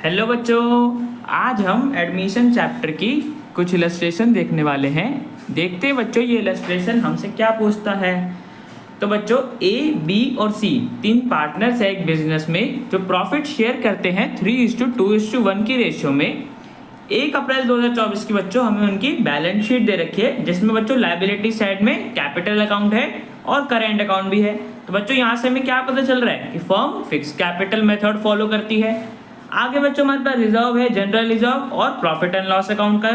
Hello बच्चों, आज हम एडमिशन चैप्टर की कुछ इलस्ट्रेशन देखने वाले हैं। देखते हैं बच्चों ये इलस्ट्रेशन हमसे क्या पूछता है। तो बच्चों ए, बी और सी तीन पार्टनर्स है एक बिजनेस में जो प्रॉफिट शेयर करते हैं 3:2:1 की रेशियो में। 1 अप्रैल 2024 की बच्चों हमें उनकी बैलेंस शीट दे रखी है जिसमें बच्चों लायबिलिटी साइड में कैपिटल अकाउंट है और करेंट अकाउंट भी है। तो बच्चों यहाँ से हमें क्या पता चल रहा है कि firm fix capital method follow करती है। आगे बच्चों हमारे पास रिजर्व है, जनरल रिजर्व और प्रॉफिट एंड लॉस अकाउंट का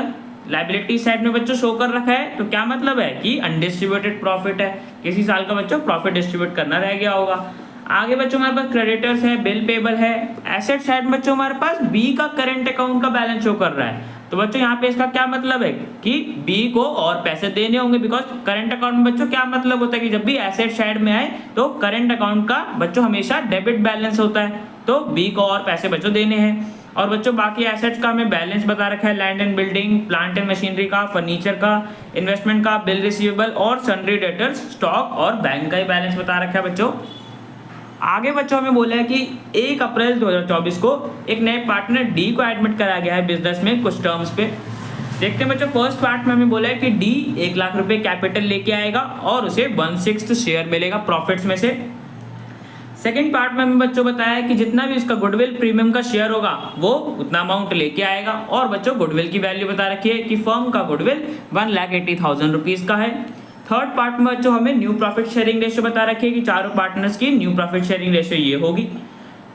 लायबिलिटी साइड में बच्चों शो कर रखा है। तो क्या मतलब है कि अनडिस्ट्रीब्यूटेड प्रॉफिट है, किसी साल का बच्चों प्रॉफिट डिस्ट्रीब्यूट करना रह गया होगा। आगे बच्चों हमारे पास क्रेडिटर्स है, बिल पेबल है। एसेट साइड में बच्चों हमारे पास बी का करंट अकाउंट का बैलेंस शो कर रहा है। तो बच्चों यहाँ पे इसका क्या मतलब है कि बी को और पैसे देने होंगे, बिकॉज करंट अकाउंट में बच्चों क्या मतलब होता है कि जब भी एसेट साइड में आए तो करंट अकाउंट का बच्चों हमेशा डेबिट बैलेंस होता है, तो बी को और पैसे बच्चों देने हैं। और बच्चों बाकी एसेट्स का हमें बैलेंस बता रखा है, land and building, plant and machinery का, फर्नीचर का, इन्वेस्टमेंट का, बिल रिसीवेबल और सन्ड्री डेटर्स, स्टॉक और बैंक का ही बैलेंस बता रखा है बच्चों। आगे बच्चों हमें बोला है कि 1 अप्रैल 2024 को एक नए पार्टनर डी को एडमिट कराया गया है बिजनेस में कुछ टर्म्स पे। देखते हैं बच्चों, फर्स्ट पार्ट में हमें बोला है कि डी 1 लाख रुपए कैपिटल लेके आएगा और उसे 1/6 शेयर मिलेगा प्रॉफिट्स में से। सेकेंड पार्ट में हमें बच्चों बताया है कि जितना भी उसका गुडविल प्रीमियम का शेयर होगा वो उतना अमाउंट लेके आएगा। और बच्चों गुडविल की वैल्यू बता रखी है कि फर्म का गुडविल 1,80,000 रुपीज का है। थर्ड पार्ट में बच्चों हमें न्यू प्रॉफिट शेयरिंग रेशियो बता रखी है कि चारों पार्टनर्स की न्यू प्रॉफिट शेयरिंग रेशियो ये होगी।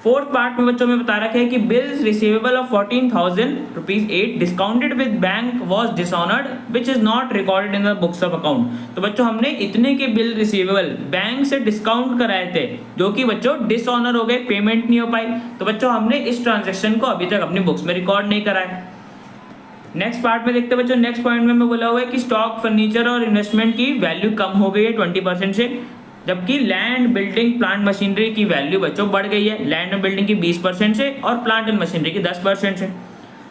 फोर्थ पार्ट में बच्चों में बता रखा है कि bills receivable of 14,000 rupees 8 discounted with bank was dishonoured which is not recorded in the books of account. तो बच्चों हमने इतने के बिल रिसीवेबल बैंक से डिस्काउंट कराए थे जो कि बच्चों डिसऑनर हो गए, पेमेंट नहीं हो पाई। तो बच्चों हमने इस ट्रांजेक्शन को अभी तक अपनी बुक्स में रिकॉर्ड नहीं कराया। नेक्स्ट पार्ट में देखते हैं बच्चों, नेक्स्ट पॉइंट में हमें बोला हुआ है कि स्टॉक, फर्नीचर और इन्वेस्टमेंट की वैल्यू कम हो गई है 20% से, जबकि लैंड, बिल्डिंग, प्लांट, मशीनरी की वैल्यू बच्चों बढ़ गई है, लैंड और बिल्डिंग की 20% से और प्लांट एंड मशीनरी की 10% से।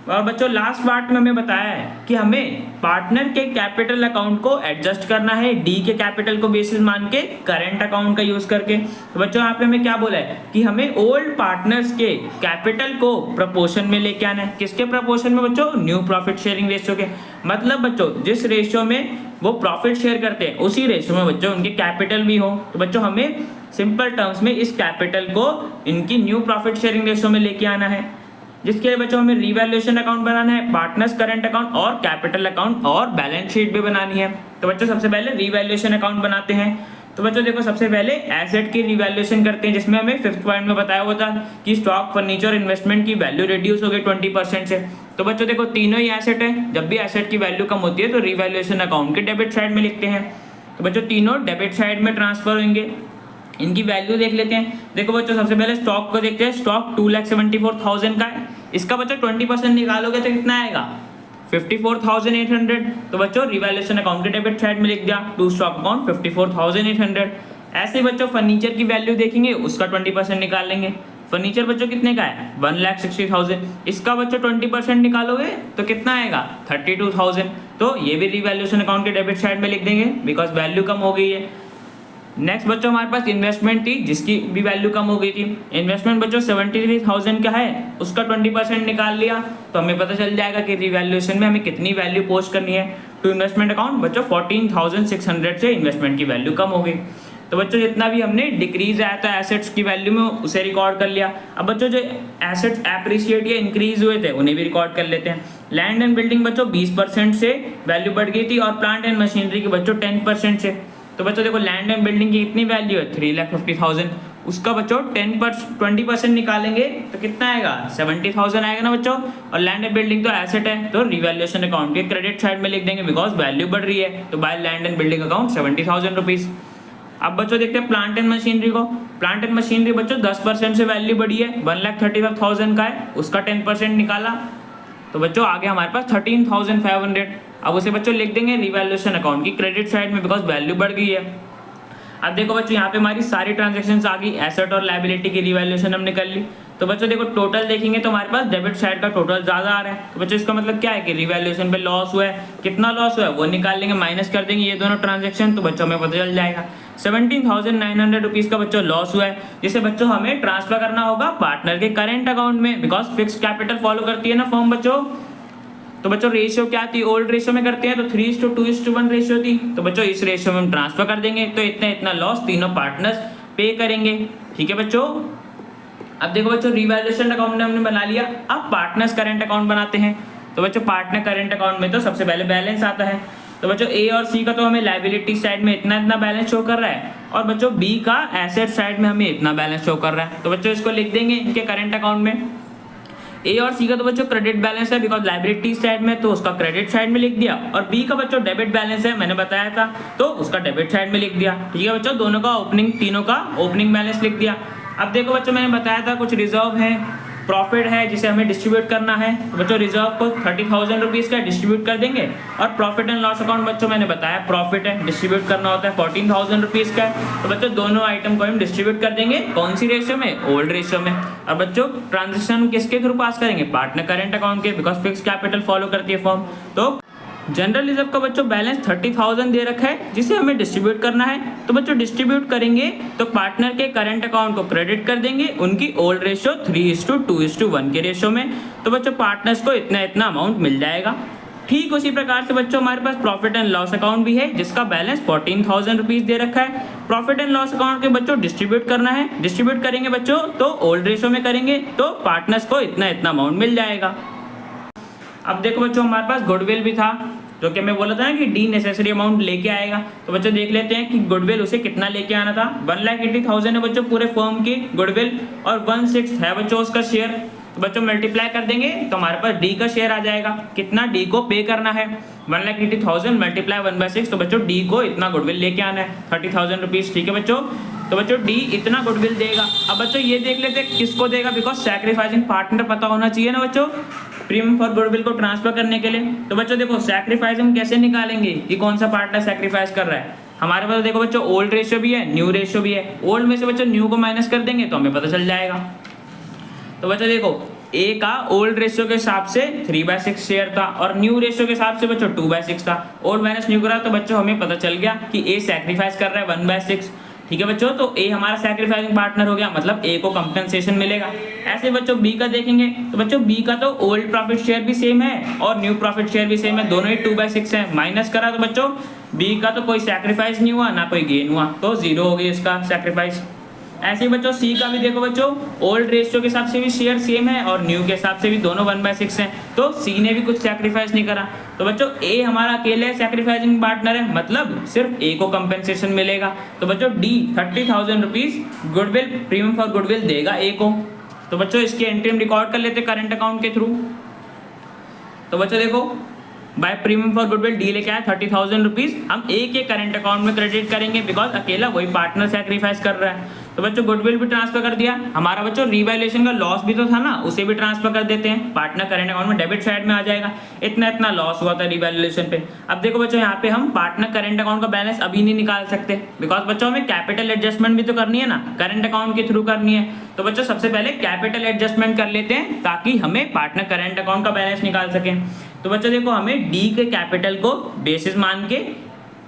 और बच्चों लास्ट पार्ट में हमें बताया है कि हमें पार्टनर के कैपिटल अकाउंट को एडजस्ट करना है डी के कैपिटल को बेसिस मान के करंट अकाउंट का यूज करके। तो बच्चों यहाँ पे हमें क्या बोला है कि हमें ओल्ड पार्टनर्स के कैपिटल को प्रपोर्शन में लेके आना है। किसके प्रपोर्शन में बच्चों? न्यू प्रॉफिट शेयरिंग रेशियो के। मतलब बच्चों जिस रेशियो में वो प्रॉफिट शेयर करते हैं उसी रेशियो में बच्चों उनके कैपिटल भी हो। तो बच्चों हमें सिंपल टर्म्स में इस कैपिटल को इनकी न्यू प्रॉफिट शेयरिंग रेशियो में लेके आना है, जिसके लिए बच्चों हमें रिवैल्यूएशन अकाउंट बनाना है, पार्टनर्स करंट अकाउंट और कैपिटल अकाउंट और बैलेंस शीट भी बनानी है। तो बच्चों सबसे पहले रिवैल्यूएशन अकाउंट बनाते हैं। तो बच्चों देखो सबसे पहले एसेट की रिवैल्यूएशन करते हैं, जिसमें हमें 5th पॉइंट में बताया हुआ था कि स्टॉक, फर्नीचर, इन्वेस्टमेंट की वैल्यू रिड्यूस हो गई 20% से। तो बच्चों देखो तीनों ही एसेट है, जब भी एसेट की वैल्यू कम होती है तो रिवैल्यूएशन अकाउंट के डेबिट साइड में लिखते हैं। तो बच्चों तीनों डेबिट साइड में ट्रांसफर होंगे। इनकी वैल्यू देख लेते हैं। देखो बच्चों सबसे पहले स्टॉक को देखते हैं। स्टॉक 2,74,000 का है, इसका बच्चों 20% निकालोगे तो कितना आएगा? 54,800। तो बच्चों रिवैल्यूएशन अकाउंट के डेबिट साइड में लिख दिया टू स्टॉक अकाउंट 54,800। ऐसे बच्चों फर्नीचर की वैल्यू देखेंगे, उसका 20% निकाल लेंगे। फर्नीचर बच्चों कितने का है? 1,60,000। इसका बच्चों 20% निकालोगे तो कितना आएगा? 32,000। तो ये भी रिवैल्यूएशन अकाउंट के डेबिट साइड में लिख देंगे बिकॉज वैल्यू कम हो गई है। नेक्स्ट बच्चों हमारे पास इन्वेस्टमेंट थी जिसकी भी वैल्यू कम हो गई थी। इन्वेस्टमेंट बच्चों 73,000 का है, उसका 20% निकाल लिया तो हमें पता चल जाएगा कि रिवैल्यूएशन में हमें कितनी वैल्यू पोस्ट करनी है। टू इन्वेस्टमेंट अकाउंट बच्चों 14,600 से इन्वेस्टमेंट की वैल्यू कम हो गई। तो बच्चों जितना भी हमने डिक्रीज आया था एसेट्स की वैल्यू में उसे रिकॉर्ड कर लिया। अब बच्चों जो एसेट्स एप्रिशिएट या इंक्रीज हुए थे उन्हें भी रिकॉर्ड कर लेते हैं। लैंड एंड बिल्डिंग बच्चों 20% से वैल्यू बढ़ गई थी और प्लांट एंड मशीनरी की बच्चों 10% से। तो बच्चों देखो लैंड एंड बिल्डिंग की कितनी वैल्यू है? 3,50,000। उसका बच्चों 20% निकालेंगे तो कितना आएगा? 70,000 आएगा ना बच्चों। और लैंड एंड बिल्डिंग तो एसेट है तो रिवैल्यूएशन अकाउंट के क्रेडिट साइड में लिख देंगे बिकॉज वैल्यू बढ़ रही है। तो by land and building account 70,000 rupees. अब बच्चों देखते हैं प्लांट एंड मशीनरी को। प्लांट एंड मशीनरी बच्चों 10% से वैल्यू बढ़ी है, 1,35,000 का है, उसका 10% निकाला तो बच्चों आगे हमारे पास 13,500। अब उसे बच्चों लिख देंगे रिवैल्यूएशन अकाउंट की क्रेडिट साइड में बिकॉज वैल्यू बढ़ गई है। अब देखो बच्चों यहाँ पे हमारी सारी ट्रांजैक्शंस आ गई, एसेट और लायबिलिटी की रिवैल्यूएशन हमने कर ली। तो तो बच्चों देखो टोटल देखेंगे तो हमारे पास डेबिट साइड का टोटल ज्यादा आ रहा है, तो बच्चों इसका मतलब क्या है कि रिवैल्यूएशन पे लॉस हुआ है, कितना लॉस हुआ है वो निकाल लेंगे, माइनस कर देंगे ये दोनों ट्रांजेक्शन, तो बच्चों हमें पता चल जाएगा 17,900 रुपीज का बच्चों लॉस हुआ है, जिसे बच्चों हमें ट्रांसफर करना होगा पार्टनर के करेंट अकाउंट में, बिकॉज फिक्स कैपिटल फॉलो करती है ना फॉर्म बच्चों। तो बच्चों रेशियो क्या थी, ओल्ड रेशियो में करते हैं तो 3:2:1 रेशियो थी, तो बच्चों इस रेशियो में हम ट्रांसफर कर देंगे, तो इतना इतना लॉस तीनों पार्टनर्स पे करेंगे। ठीक है बच्चों, अब देखो बच्चों रिवैल्यूएशन अकाउंट हमने बना लिया, अब पार्टनर्स करेंट अकाउंट बनाते हैं। तो बच्चों पार्टनर करेंट अकाउंट में तो सबसे पहले बैलेंस आता है, तो बच्चों ए और सी का तो हमें लायबिलिटी साइड में इतना इतना बैलेंस शो कर रहा है, और बच्चों बी का एसेट साइड में हमें इतना बैलेंस शो कर रहा है, तो बच्चों इसको लिख देंगे इनके करेंट अकाउंट में। ए और सी का तो बच्चों क्रेडिट बैलेंस है बिकॉज लायबिलिटी साइड में, तो उसका क्रेडिट साइड में लिख दिया, और बी का बच्चों डेबिट बैलेंस है, मैंने बताया था, तो उसका डेबिट साइड में लिख दिया। ठीक है बच्चों, दोनों का ओपनिंग, तीनों का ओपनिंग बैलेंस लिख दिया। अब देखो बच्चों मैंने बताया था कुछ रिजर्व है, प्रॉफिट है जिसे हमें डिस्ट्रीब्यूट करना है, तो बच्चों रिजर्व को 30,000 रुपीज का डिस्ट्रीब्यूट कर देंगे, और प्रॉफिट एंड लॉस अकाउंट बच्चों मैंने बताया प्रॉफिट है डिस्ट्रीब्यूट करना होता है 14,000 रुपीज का, तो बच्चों दोनों आइटम को हम डिस्ट्रीब्यूट कर देंगे कौन सी रेशियो में, ओल्ड रेशियो में। और बच्चों ट्रांजेक्शन किसके थ्रू पास करेंगे, पार्टनर करेंट अकाउंट के, बिकॉज फिक्स कैपिटल फॉलो करती है फॉर्म। तो जनरल रिजर्व का बच्चों बैलेंस 30,000 दे रखा है जिसे हमें डिस्ट्रीब्यूट करना है, तो बच्चों डिस्ट्रीब्यूट करेंगे तो पार्टनर के करंट अकाउंट को क्रेडिट कर देंगे उनकी ओल्ड रेशियो 3:2:1 के रेशियो में, तो बच्चों पार्टनर्स को इतना इतना अमाउंट मिल जाएगा। ठीक उसी प्रकार से बच्चों हमारे पास प्रॉफिट एंड लॉस अकाउंट भी है जिसका बैलेंस 14,000 रुपीज दे रखा है। प्रॉफिट एंड लॉस अकाउंट के बच्चों डिस्ट्रीब्यूट करना है, डिस्ट्रीब्यूट करेंगे बच्चों तो ओल्ड रेशियो में करेंगे, तो पार्टनर्स को इतना इतना अमाउंट मिल जाएगा। अब देखो बच्चों हमारे पास गुडविल भी था, जो कि मैं बोला था ना कि डी नेसेसरी अमाउंट लेके आएगा, तो बच्चों देख लेते हैं कि गुडविल उसे कितना लेके आना था। 1,80,000 है बच्चों पूरे फर्म की गुडविल, और 1/6 है बच्चों उसका शेयर, तो बच्चों मल्टीप्लाई कर देंगे तो हमारे पास डी का शेयर आ जाएगा, कितना डी को पे करना है 1,80,000 मल्टीप्लाई 1/6, तो बच्चों डी को इतना गुडविल लेके आना है 30,000 रुपीज। ठीक है बच्चों, तो बच्चों डी इतना गुडविल देगा। अब बच्चों ये देख लेते हैं किसको देगा, बिकॉज सैक्रिफाइसिंग पार्टनर पता होना चाहिए ना बच्चों प्रीमियम फॉर गुडविल को ट्रांसफर करने के लिए। तो बच्चों देखो सैक्रिफाइस हम कैसे निकालेंगे कि कौन सा पार्टनर सैक्रिफाइस कर रहा है। हमारे पास देखो बच्चों ओल्ड रेशियो भी है, न्यू रेशियो भी है, ओल्ड में से बच्चों न्यू को माइनस कर देंगे तो हमें पता चल जाएगा। तो बच्चों देखो ए का ओल्ड रेशियो के हिसाब से 3/6 शेयर था, और न्यू रेशियो के हिसाब से बच्चों 2/6 था, ओल्ड माइनस न्यू करा तो बच्चों हमें पता चल गया कि ए सैक्रिफाइस कर रहा है 1/6। ठीक है बच्चों, तो ए हमारा सैक्रिफाइसिंग पार्टनर हो गया, मतलब ए को कंपनसेशन मिलेगा। ऐसे बच्चों बी का देखेंगे तो बच्चों बी का तो ओल्ड प्रॉफिट शेयर भी सेम है और न्यू प्रॉफिट शेयर भी सेम है, दोनों ही 2/6 है, माइनस करा तो बच्चों बी का तो कोई सैक्रिफाइस नहीं हुआ ना कोई गेन हुआ, तो 0 हो गई इसका सैक्रिफाइस। ऐसे ही बच्चों सी का भी देखो बच्चों ओल्ड रेशियो के हिसाब से भी शेयर सेम है और न्यू के हिसाब से भी दोनों 1/6 हैं, तो सी ने भी कुछ सैक्रिफाइस नहीं करा, तो बच्चों ए हमारा अकेले सैक्रिफाइसिंग पार्टनर है, मतलब सिर्फ ए को कंपेंसेशन मिलेगा। तो बच्चों D 30,000 rupees goodwill premium for goodwill देगा ए को। तो बच्चों इसकी एंट्री हम रिकॉर्ड कर लेते हैं करंट अकाउंट के थ्रू। तो बच्चों देखो by premium for goodwill D लेके आया 30,000 रुपीज, हम ए के करंट अकाउंट में क्रेडिट करेंगे बिकॉज अकेला वही पार्टनर सैक्रिफाइस कर रहा है। तो बच्चों गुडविल भी ट्रांसफर कर दिया, हमारा बच्चों रिवैल्यूएशन का लॉस भी तो था ना, उसे भी ट्रांसफर कर देते हैं पार्टनर करंट अकाउंट में, डेबिट साइड में आ जाएगा, इतना इतना लॉस हुआ था रिवैल्यूएशन पे। अब देखो बच्चों यहाँ पे हम पार्टनर करंट अकाउंट का बैलेंस अभी नहीं निकाल सकते बिकॉज बच्चों हमें कैपिटल एडजस्टमेंट भी तो करनी है ना, करंट अकाउंट के थ्रू करनी है। तो बच्चों सबसे पहले कैपिटल एडजस्टमेंट कर लेते हैं ताकि हमें पार्टनर करंट अकाउंट का बैलेंस निकाल सकें। तो बच्चों देखो हमें डी के कैपिटल को बेसिस मान के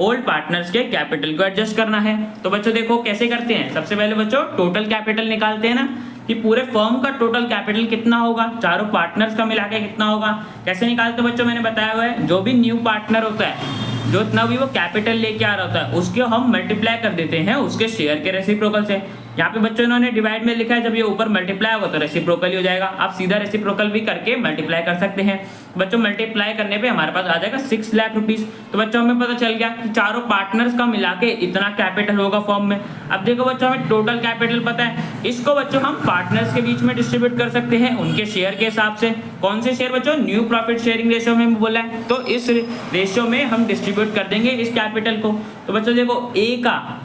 ओल्ड पार्टनर्स के कैपिटल को एडजस्ट करना है। तो बच्चों देखो कैसे करते हैं, सबसे पहले बच्चों टोटल कैपिटल निकालते हैं ना कि पूरे फर्म का टोटल कैपिटल कितना होगा, चारों पार्टनर्स का मिला के कितना होगा। कैसे निकालते हो बच्चों, मैंने बताया हुआ है, जो भी न्यू पार्टनर होता है, जो इतना भी वो कैपिटल लेके आ रहा होता है, उसको हम मल्टीप्लाई कर देते हैं उसके शेयर के रेसिप्रोकल से। यहाँ पे बच्चों इन्होंने डिवाइड में लिखा है, जब ये ऊपर मल्टीप्लाई होगा तो रेसिप्रोकल ही हो जाएगा, आप सीधा रेसिप्रोकल भी करके मल्टीप्लाई कर सकते हैं। बच्चों मल्टीप्लाई करने पे हमारे पास आ जाएगा 6 लाख रुपीज। तो बच्चों हमें पता चल गया कि चारों पार्टनर्स का मिला के इतना कैपिटल होगा फॉर्म में। अब देखो बच्चों हमें टोटल कैपिटल पता है, इसको बच्चों हम पार्टनर्स के बीच में डिस्ट्रीब्यूट कर सकते हैं उनके शेयर के हिसाब से। कौन से शेयर बच्चों, न्यू प्रॉफिट शेयरिंग रेशियो में बोला है, तो इस रेशियो में हम डिस्ट्रीब्यूट कर देंगे इस कैपिटल को। तो बच्चों देखो ए का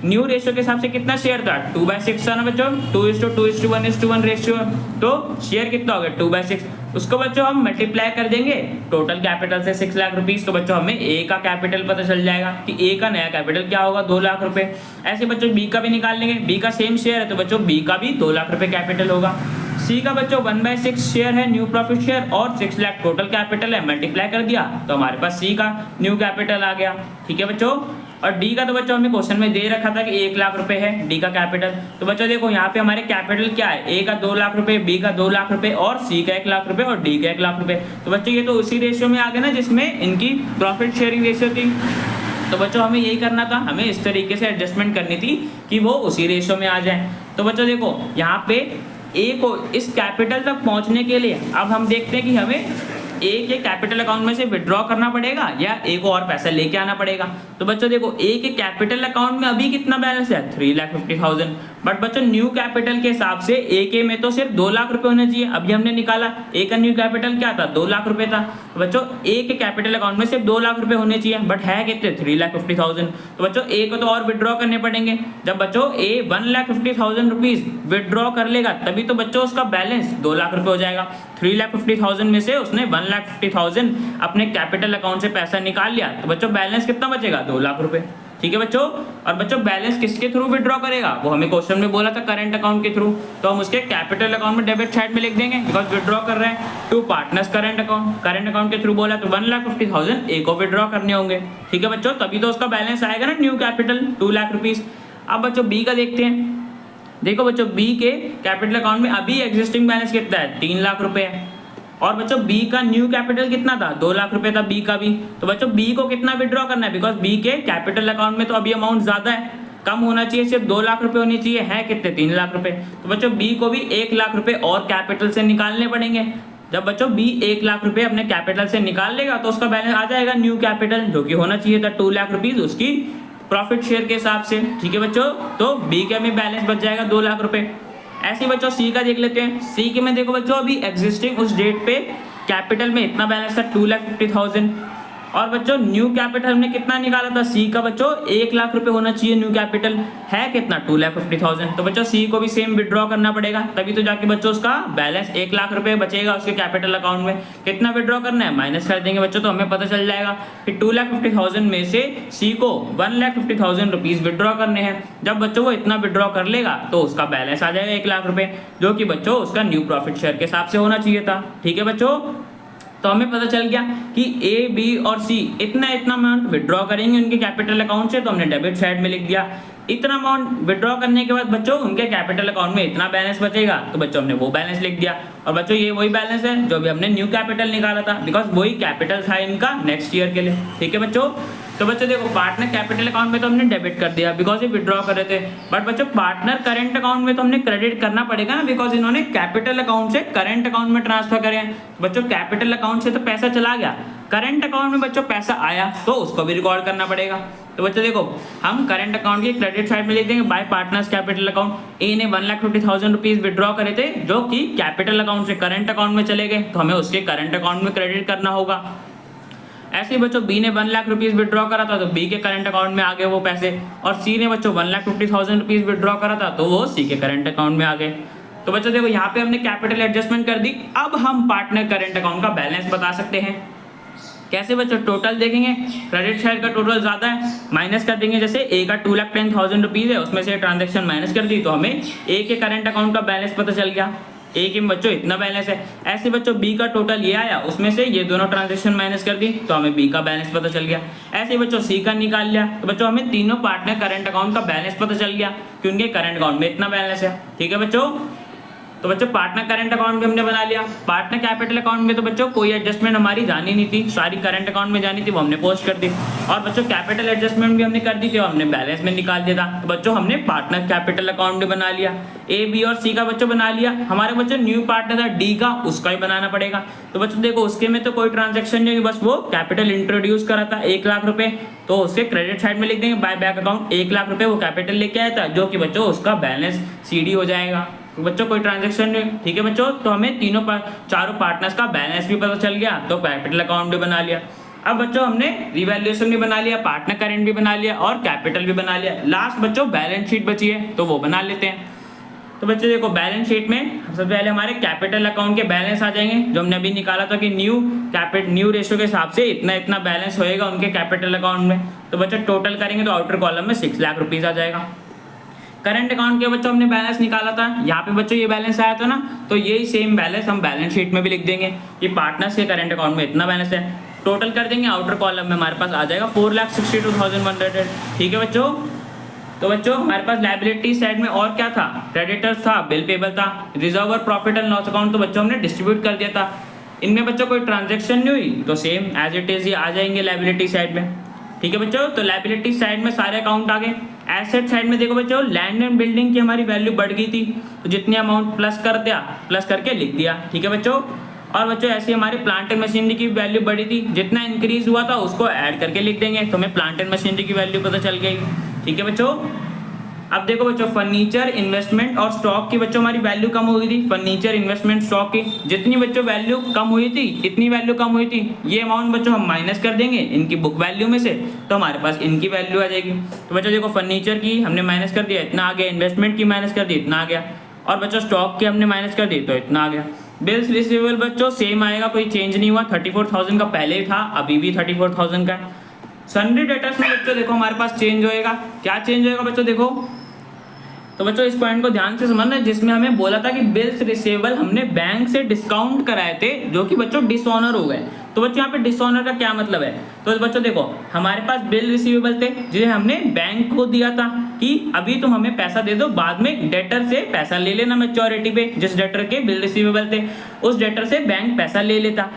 न्यू रेशियो के हिसाब से कितना शेयर था, 2/6 था ना बच्चों, 2:2:1:1 रेशियो। तो शेयर कितना हो गया, 2/6। उसको बच्चों हम मल्टीप्लाई कर देंगे टोटल कैपिटल से 6 लाख रुपीस, तो बच्चों हमें ए का कैपिटल पता चल जाएगा कि ए का नया कैपिटल क्या होगा, 2 लाख रुपए। ऐसे बच्चों बी का भी निकाल लेंगे, बी का सेम शेयर है तो बच्चों बी का भी 2 लाख रुपए कैपिटल होगा। सी का बच्चों 1/6 शेयर है, न्यू प्रॉफिट शेयर, और 6 लाख टोटल कैपिटल है, मल्टीप्लाई कर दिया तो हमारे पास सी का न्यू कैपिटल आ गया। ठीक है बच्चों। और डी का तो बच्चों हमें क्वेश्चन में दे रखा था कि 1 लाख रुपए है डी का कैपिटल। तो बच्चों देखो यहाँ पे हमारे कैपिटल क्या है, ए का 2 लाख रुपए, बी का 2 लाख रुपए, और सी का 1 लाख रुपए, और डी का 1 लाख रुपए। तो बच्चों ये तो उसी रेशियो में आ गए ना जिसमें इनकी प्रॉफिट शेयरिंग रेशियो थी। तो बच्चों हमें यही करना था, हमें इस तरीके से एडजस्टमेंट करनी थी कि वो उसी रेशियो में आ जाए। तो बच्चों देखो यहाँ पे ए को इस कैपिटल तक पहुंचने के लिए अब हम देखते हैं कि हमें ए के कैपिटल अकाउंट में से विड्रॉ करना पड़ेगा या ए को और पैसा लेके आना पड़ेगा। तो बच्चों देखो ए के कैपिटल अकाउंट में अभी कितना बैलेंस है, 3,50,000। बट बच्चों न्यू कैपिटल के हिसाब से ए के में तो सिर्फ 2 लाख रुपए होने चाहिए। अभी हमने निकाला ए का न्यू कैपिटल क्या था, 2 लाख रुपए था। तो बच्चों ए के कैपिटल अकाउंट में सिर्फ 2 लाख रुपए होने चाहिए, बट है कितने, 3,50,000। तो बच्चों ए को तो और विड्रॉ करने पड़ेंगे। जब बच्चों ए 1,50,000 रुपीज विड्रॉ कर लेगा तभी तो बच्चों उसका बैलेंस 2 लाख रुपए हो जाएगा। 3,50,000 में से उसने 1,50,000 अपने कैपिटल अकाउंट से पैसा निकाल लिया, तो बच्चों बैलेंस कितना बचेगा, 2 लाख रुपए। ठीक है बच्चों। और बच्चों बैलेंस किसके थ्रू विड्रॉ करेगा, वो हमें क्वेश्चन में बोला था करंट अकाउंट के थ्रू। तो हम उसके कैपिटल अकाउंट में डेबिट साइड में लिख देंगे बिकॉज विड्रॉ कर रहे हैं टू पार्टनर्स करंट अकाउंट के थ्रू बोला, तो 1,50,000 ए को विड्रॉ करने होंगे। ठीक है बच्चों, तभी तो उसका बैलेंस आएगा ना न्यू कैपिटल 2 लाख रुपीज। अब बच्चों बी का देखते हैं। देखो बच्चों बी के कैपिटल अकाउंट में अभी एग्जिस्टिंग बैलेंस कितना है, 3 लाख रुपए है। और बच्चों बी का न्यू कैपिटल कितना था, 2 लाख रुपए था बी का भी। तो बच्चों बी को कितना विड्रॉ करना है, बिकॉज बी के कैपिटल अकाउंट में तो अभी अमाउंट ज्यादा है, कम होना चाहिए, सिर्फ 2 लाख रुपए होनी चाहिए, है कितने, 3 लाख रुपए। तो बच्चों बी को भी 1 लाख रुपए और कैपिटल से निकालने पड़ेंगे। जब बच्चों बी 1 लाख रुपए अपने कैपिटल से निकाल लेगा तो उसका बैलेंस आ जाएगा न्यू कैपिटल, जो कि होना चाहिए था 2 लाख रुपीज उसकी प्रॉफिट शेयर के हिसाब से। ठीक है बच्चों, तो बी का भी बैलेंस बच जाएगा 2 लाख रुपए। ऐसे ही बच्चों सी का देख लेते हैं। सी के में देखो बच्चों अभी एग्जिस्टिंग उस डेट पे कैपिटल में इतना बैलेंस था, 2,50,000। और बच्चों न्यू कैपिटल हमने कितना निकाला था, सी का बच्चों 1 लाख रुपए होना चाहिए न्यू कैपिटल, है कितना, 2,50,000। तो बच्चों सी को भी सेम विड्रॉ करना पड़ेगा, तभी तो जाके बच्चों उसका बैलेंस 1 लाख रुपए बचेगा उसके कैपिटल अकाउंट में। कितना विड्रॉ करना है, माइनस कर देंगे बच्चों, तो हमें पता चल जाएगा कि 2,50,000 में से सी को 1,50,000 रुपीज विड्रॉ करने हैं। जब बच्चों वो इतना विड्रॉ कर लेगा तो उसका बैलेंस आ जाएगा 1 लाख रुपए, जो कि बच्चों उसका न्यू प्रॉफिट शेयर के हिसाब से होना चाहिए था। ठीक है बच्चों, तो हमें पता चल गया कि ए, बी और सी इतना अमाउंट विड्रॉ करेंगे उनके कैपिटल अकाउंट से, तो हमने डेबिट साइड में लिख दिया। इतना अमाउंट विड्रॉ करने के बाद बच्चों उनके कैपिटल अकाउंट में इतना बैलेंस बचेगा, तो बच्चों हमने वो बैलेंस लिख दिया। और बच्चों ये वही बैलेंस है जो भी हमने न्यू कैपिटल निकाला था, बिकॉज वही कैपिटल था इनका नेक्स्ट ईयर के लिए। ठीक है बच्चों, तो बच्चों देखो पार्टनर कैपिटल अकाउंट में तो हमने डेबिट कर दिया बिकॉज ये विड्रॉ कर रहे थे, बट बच्चों पार्टनर करंट अकाउंट में तो हमने क्रेडिट करना पड़ेगा ना, बिकॉज इन्होंने कैपिटल अकाउंट से करंट अकाउंट में ट्रांसफर करे हैं। बच्चों कैपिटल अकाउंट से तो पैसा चला गया, करंट अकाउंट में बच्चों पैसा आया तो उसको भी रिकॉर्ड करना पड़ेगा। तो बच्चों देखो हम करंट अकाउंट की क्रेडिट साइड में लिख देंगे बाय पार्टनर्स कैपिटल अकाउंट। ए ने 1,50,000 रुपीज विड्रॉ करे थे जो कि कैपिटल अकाउंट से करंट अकाउंट में चले गए, तो हमें उसके करंट अकाउंट में क्रेडिट करना होगा। ऐसे ही बच्चों बी ने 1 लाख रुपीज विड्रॉ करा था तो बी के करंट अकाउंट में आ गए वो पैसे, और सी ने बच्चों 1,50,000 रुपीज विड्रॉ करा था तो वो सी के करंट अकाउंट में आ गए। तो बच्चों देखो यहाँ पे हमने कैपिटल एडजस्टमेंट कर दी। अब हम पार्टनर करंट अकाउंट का बैलेंस बता सकते हैं। कैसे बच्चों, टोटल देखेंगे, क्रेडिट साइड का टोटल ज्यादा है, माइनस कर देंगे। जैसे ए का 2,10,000 रुपीज है, उसमें से ट्रांजेक्शन माइनस कर दी तो हमें ए के करंट अकाउंट का बैलेंस पता चल गया, ए के बच्चों इतना बैलेंस है। ऐसे बच्चों बी का टोटल ये आया, उसमें से ये दोनों ट्रांजेक्शन माइनस कर दी तो हमें बी का बैलेंस पता चल गया। ऐसे बच्चों सी का निकाल लिया तो बच्चों हमें तीनों पार्टनर करंट अकाउंट का बैलेंस पता चल गया कि उनके करंट अकाउंट में इतना बैलेंस है। ठीक है बच्चों, तो बच्चों पार्टनर करंट अकाउंट भी हमने बना लिया। पार्टनर कैपिटल अकाउंट में तो बच्चों कोई एडजस्टमेंट हमारी जानी नहीं थी, सारी करंट अकाउंट में जानी थी, वो हमने पोस्ट कर दी। और बच्चों कैपिटल एडजस्टमेंट भी हमने कर दी थी और हमने बैलेंस में निकाल दिया था, तो बच्चों हमने पार्टनर कैपिटल अकाउंट भी बना लिया। ए, बी और सी का बच्चों बना लिया। हमारे बच्चों न्यू पार्टनर था डी का, उसका ही बनाना पड़ेगा। तो बच्चों देखो उसके में तो कोई ट्रांजेक्शन नहीं, बस वो कैपिटल इंट्रोड्यूस करा था 1 लाख रुपए, तो उसके क्रेडिट साइड में लिख देंगे बाय बैक अकाउंट 1 लाख रुपए वो कैपिटल लेके आया था, जो कि बच्चों उसका बैलेंस सीडी हो जाएगा। तो बच्चों कोई ट्रांजैक्शन नहीं। ठीक है बच्चों, तो हमें चारों पार्टनर्स का बैलेंस भी पता चल गया, तो कैपिटल अकाउंट भी बना लिया। अब बच्चों हमने रिवैल्यूएशन भी बना लिया, पार्टनर करेंट भी बना लिया और कैपिटल भी बना लिया। लास्ट बच्चों बैलेंस शीट बची है तो वो बना लेते हैं। तो बच्चों देखो बैलेंस शीट में सबसे पहले हमारे कैपिटल अकाउंट के बैलेंस आ जाएंगे, जो हमने अभी निकाला था कि न्यू रेशियो के हिसाब से इतना इतना बैलेंस होएगा उनके कैपिटल अकाउंट में। तो बच्चों टोटल करेंगे तो आउटर कॉलम में 6 लाख रुपीज आ जाएगा। करंट अकाउंट के बच्चों हमने बैलेंस निकाला था, यहाँ पे बच्चों ये बैलेंस आया था ना, तो यही सेम बैलेंस हम बैलेंस शीट में भी लिख देंगे कि पार्टनर्स के करंट अकाउंट में इतना बैलेंस है। टोटल कर देंगे, आउटर कॉलम में हमारे पास आ जाएगा 4,62,100। ठीक है बच्चों। तो बच्चों हमारे पास लायबिलिटी साइड में और क्या था, क्रेडिटर्स था, बिल पेबल था, रिजर्व और प्रॉफिट एंड लॉस अकाउंट तो बच्चों हमने डिस्ट्रीब्यूट कर दिया था। इनमें बच्चों कोई ट्रांजेक्शन नहीं हुई तो सेम एज इट इज ये आ जाएंगे लायबिलिटी साइड में। ठीक है बच्चों। तो लायबिलिटी साइड में सारे अकाउंट आ गए। एसेट साइड में देखो बच्चों लैंड एंड बिल्डिंग की हमारी वैल्यू बढ़ गई थी, तो जितनी अमाउंट प्लस कर दिया, प्लस करके लिख दिया। ठीक है बच्चों। और बच्चों ऐसे हमारी प्लांट एंड मशीनरी की वैल्यू बढ़ी थी, जितना इंक्रीज हुआ था उसको ऐड करके लिख देंगे, तो हमें प्लांट एंड मशीनरी की वैल्यू पता चल गई। ठीक है बच्चों। अब देखो बच्चों फर्नीचर इन्वेस्टमेंट और स्टॉक की बच्चों हमारी वैल्यू कम हो गई थी। फर्नीचर इन्वेस्टमेंट स्टॉक की जितनी बच्चों वैल्यू कम हुई थी, इतनी वैल्यू कम हुई थी, ये अमाउंट बच्चों हम माइनस कर देंगे इनकी बुक वैल्यू में से, तो हमारे पास इनकी वैल्यू आ जाएगी। तो बच्चों देखो फर्नीचर की हमने माइनस कर दिया, इतना आ गया, इन्वेस्टमेंट की माइनस कर दी, इतना आ गया, और बच्चों स्टॉक की हमने माइनस कर दी तो इतना आ गया। बिल्स रिसीवेबल बच्चों सेम आएगा, कोई चेंज नहीं हुआ, 34,000 का पहले ही था, अभी भी 34,000 का। सन्ड्री डेटर्स में बच्चों देखो हमारे पास चेंज होएगा, क्या चेंज होएगा बच्चों देखो, तो बच्चों इस पॉइंट को ध्यान से समझना, जिसमें हमें बोला था कि बिल्स रिसीवेबल हमने बैंक से डिस्काउंट कराए थे जो कि बच्चों डिसऑनर हो गए। तो बच्चों यहाँ पे डिसऑनर का क्या मतलब है, तो बच्चों देखो हमारे पास बिल रिसीवेबल थे जिन्हें हमने बैंक को दिया था कि अभी तुम हमें पैसा दे दो, बाद में डेटर से पैसा ले लेना मैच्योरिटी पे। जिस डेटर के बिल रिसीवेबल थे उस डेटर से बैंक पैसा ले लेता,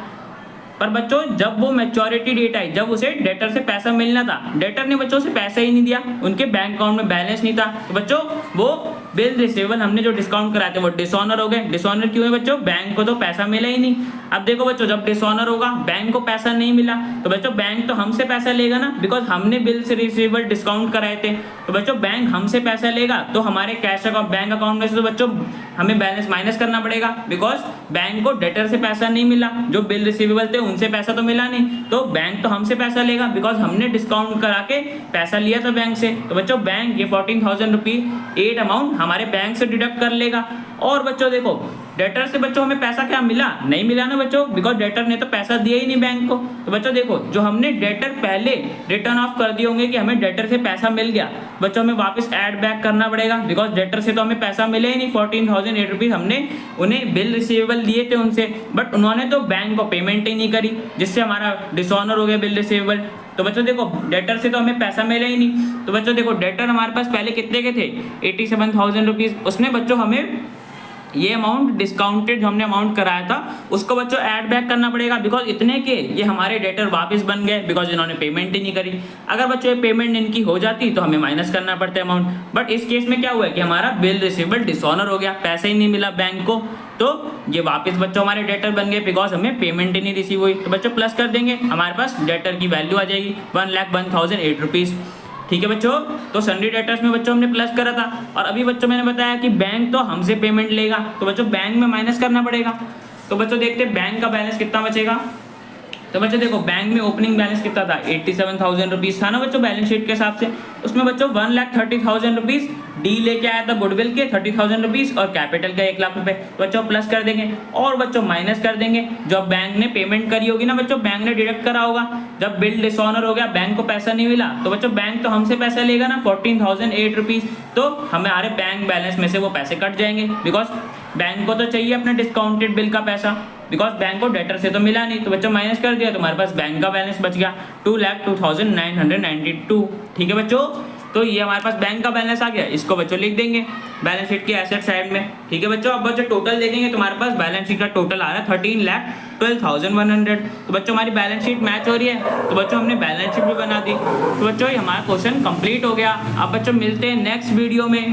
पर बच्चों जब वो मैच्योरिटी डेट आई, जब उसे डेटर से पैसा मिलना था, डेटर ने बच्चों से पैसा ही नहीं दिया, उनके बैंक अकाउंट में बैलेंस नहीं था, तो बच्चों वो बिल रिसीवेबल हमने जो डिस्काउंट कराए थे वो डिसऑनर हो गए। डिसऑनर क्यों है बच्चों, बैंक को तो पैसा मिला ही नहीं। अब देखो बच्चों जब डिसऑनर होगा, बैंक को पैसा नहीं मिला, तो बच्चों बैंक तो हमसे पैसा लेगा ना, बिकॉज हमने बिल से रिसीवेबल डिस्काउंट कराए थे। तो बच्चों बैंक हमसे पैसा लेगा तो हमारे कैश अकाउंट बैंक अकाउंट में से तो बच्चों हमें बैलेंस माइनस करना पड़ेगा, बिकॉज बैंक को डेटर से पैसा नहीं मिला, जो बिल रिसीवेबल थे उनसे पैसा तो मिला नहीं, तो बैंक तो हमसे पैसा लेगा, बिकॉज हमने डिस्काउंट करा के पैसा लिया था बैंक से। तो बच्चों बैंक ये 14,000 रुपीज 8 अमाउंट हमारे बैंक से डिडक्ट कर लेगा। और बच्चों देखो डेटर से बच्चों हमें पैसा क्या मिला, नहीं मिला ना बच्चों, बिकॉज डेटर ने तो पैसा दिया ही नहीं बैंक को। तो बच्चों देखो जो हमने डेटर पहले रिटर्न ऑफ कर दिए होंगे कि हमें डेटर से पैसा मिल गया, बच्चों हमें वापस ऐड बैक करना पड़ेगा, बिकॉज डेटर से तो हमें पैसा मिले ही नहीं। 14,008 रुपीज हमने उन्हें बिल रिसीवेबल दिए थे उनसे, बट उन्होंने तो बैंक को पेमेंट ही नहीं करी, जिससे हमारा डिसऑनर हो गया बिल रिसीवेबल। तो बच्चों देखो डेटर से तो हमें पैसा मिला ही नहीं। तो बच्चों देखो डेटर हमारे पास पहले कितने के थे, 87,000 रुपीज, उसमें बच्चों हमें ये अमाउंट डिस्काउंटेड जो हमने अमाउंट कराया था उसको बच्चों ऐड बैक करना पड़ेगा, बिकॉज इतने के ये हमारे डेटर वापस बन गए, बिकॉज इन्होंने पेमेंट ही नहीं करी। अगर बच्चों ये पेमेंट इनकी हो जाती तो हमें माइनस करना पड़ता अमाउंट, बट इस केस में क्या हुआ है कि हमारा बिल रिसीवेबल डिसऑनर हो गया, पैसा ही नहीं मिला बैंक को, तो ये वापस बच्चों हमारे डेटर बन गए, बिकॉज हमें पेमेंट ही नहीं रिसीव हुई। तो बच्चों प्लस कर देंगे, हमारे पास डेटर की वैल्यू आ जाएगी 1,01,008 रुपीज़। ठीक है बच्चों। तो सन्ड्री डेटर्स में बच्चों हमने प्लस करा था, और अभी बच्चों मैंने बताया कि बैंक तो हमसे पेमेंट लेगा, तो बच्चों बैंक में माइनस करना पड़ेगा। तो बच्चों देखते हैं बैंक का बैलेंस कितना बचेगा। तो बच्चों देखो बैंक में ओपनिंग बैलेंस कितना था, 87,000 रुपीज था ना बच्चों बैलेंस शीट के हिसाब से, उसमें बच्चों 1,30,000 रुपीज डी लेके आया था गुडविल के 30,000 रुपीज और कैपिटल का 1 लाख रुपए। तो बच्चों प्लस कर देंगे और बच्चों माइनस कर देंगे, जब बैंक ने पेमेंट करी होगी ना बच्चों, बैंक ने डिडक्ट करा होगा। जब बिल डिसऑनर हो गया, बैंक को पैसा नहीं मिला, तो बच्चों बैंक तो हमसे पैसा लेगा ना 14,008 रुपीज, तो हमारे बैंक बैलेंस में से वो पैसे कट जाएंगे, बिकॉज बैंक को तो चाहिए अपना डिस्काउंटेड बिल का पैसा, बिकॉज बैंक को डेटर से तो मिला नहीं। तो बच्चों माइनस कर दिया तो हमारे पास बैंक का बैलेंस बच गया 2,02,992। ठीक है बच्चों। तो ये हमारे पास बैंक का बैलेंस आ गया, इसको बच्चों लिख देंगे बैलेंस शीट के एसेट साइड में। ठीक है बच्चों। अब बच्चों टोटल देखेंगे तो हमारे पास बैलेंस शीट का टोटल आ रहा है 13,12,100। तो बच्चों हमारी बैलेंस शीट मैच हो रही है, तो बच्चों हमने बैलेंस शीट भी बना दी। तो बच्चों ये हमारा क्वेश्चन कंप्लीट हो गया। अब बच्चों मिलते हैं नेक्स्ट वीडियो में।